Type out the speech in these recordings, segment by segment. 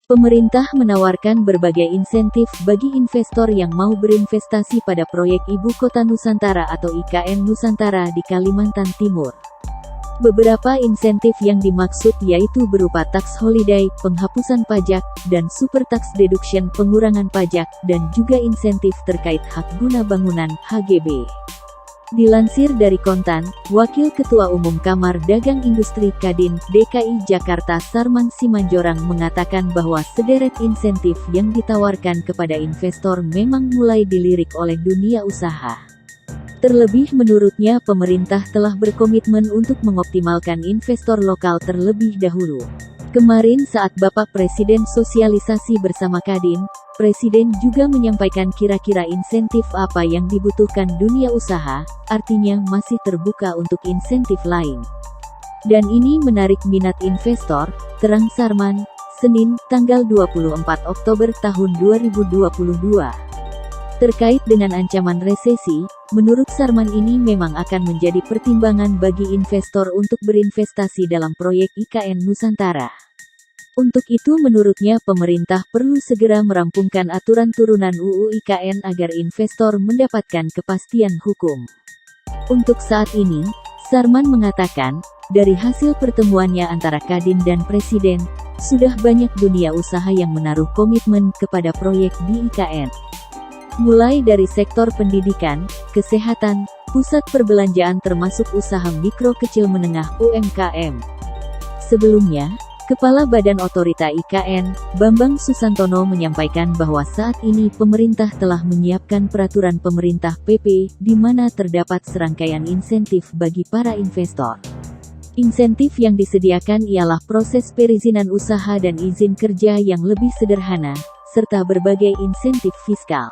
Pemerintah menawarkan berbagai insentif bagi investor yang mau berinvestasi pada proyek Ibu Kota Nusantara atau IKN Nusantara di Kalimantan Timur. Beberapa insentif yang dimaksud yaitu berupa tax holiday, penghapusan pajak, dan super tax deduction pengurangan pajak, dan juga insentif terkait hak guna bangunan (HGB). Dilansir dari Kontan, Wakil Ketua Umum Kamar Dagang Industri Kadin, DKI Jakarta Sarman Simanjorang mengatakan bahwa sederet insentif yang ditawarkan kepada investor memang mulai dilirik oleh dunia usaha. Terlebih menurutnya pemerintah telah berkomitmen untuk mengoptimalkan investor lokal terlebih dahulu. Kemarin saat Bapak Presiden sosialisasi bersama Kadin, Presiden juga menyampaikan kira-kira insentif apa yang dibutuhkan dunia usaha, artinya masih terbuka untuk insentif lain. Dan ini menarik minat investor, terang Sarman, Senin, tanggal 24 Oktober tahun 2022. Terkait dengan ancaman resesi, menurut Sarman ini memang akan menjadi pertimbangan bagi investor untuk berinvestasi dalam proyek IKN Nusantara. Untuk itu menurutnya pemerintah perlu segera merampungkan aturan turunan UU IKN agar investor mendapatkan kepastian hukum. Untuk saat ini, Sarman mengatakan, dari hasil pertemuannya antara Kadin dan Presiden, sudah banyak dunia usaha yang menaruh komitmen kepada proyek di IKN. Mulai dari sektor pendidikan, kesehatan, pusat perbelanjaan termasuk usaha mikro kecil menengah UMKM. Sebelumnya, Kepala Badan Otorita IKN, Bambang Susantono menyampaikan bahwa saat ini pemerintah telah menyiapkan peraturan pemerintah PP, di mana terdapat serangkaian insentif bagi para investor. Insentif yang disediakan ialah proses perizinan usaha dan izin kerja yang lebih sederhana, serta berbagai insentif fiskal.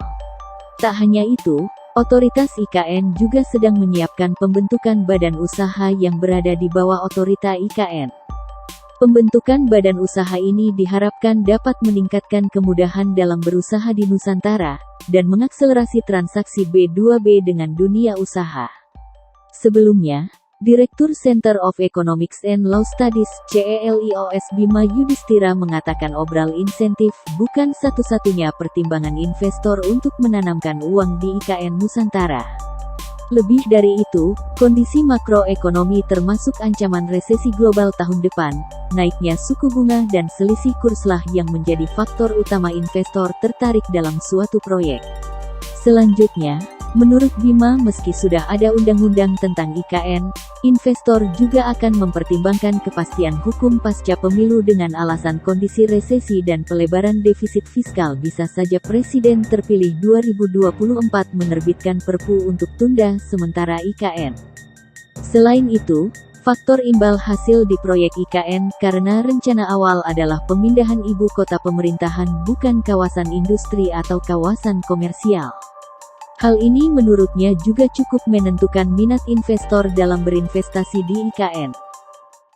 Tak hanya itu, otoritas IKN juga sedang menyiapkan pembentukan badan usaha yang berada di bawah otorita IKN. Pembentukan badan usaha ini diharapkan dapat meningkatkan kemudahan dalam berusaha di Nusantara, dan mengakselerasi transaksi B2B dengan dunia usaha. Sebelumnya, Direktur Center of Economics and Law Studies, CELIOS Bima Yudhistira mengatakan obral insentif bukan satu-satunya pertimbangan investor untuk menanamkan uang di IKN Nusantara. Lebih dari itu, kondisi makroekonomi termasuk ancaman resesi global tahun depan, naiknya suku bunga dan selisih kurslah yang menjadi faktor utama investor tertarik dalam suatu proyek. Selanjutnya, menurut Bima meski sudah ada undang-undang tentang IKN, investor juga akan mempertimbangkan kepastian hukum pasca pemilu dengan alasan kondisi resesi dan pelebaran defisit fiskal. Bisa saja Presiden terpilih 2024 menerbitkan Perpu untuk tunda sementara IKN. Selain itu, faktor imbal hasil di proyek IKN karena rencana awal adalah pemindahan ibu kota pemerintahan bukan kawasan industri atau kawasan komersial. Hal ini menurutnya juga cukup menentukan minat investor dalam berinvestasi di IKN.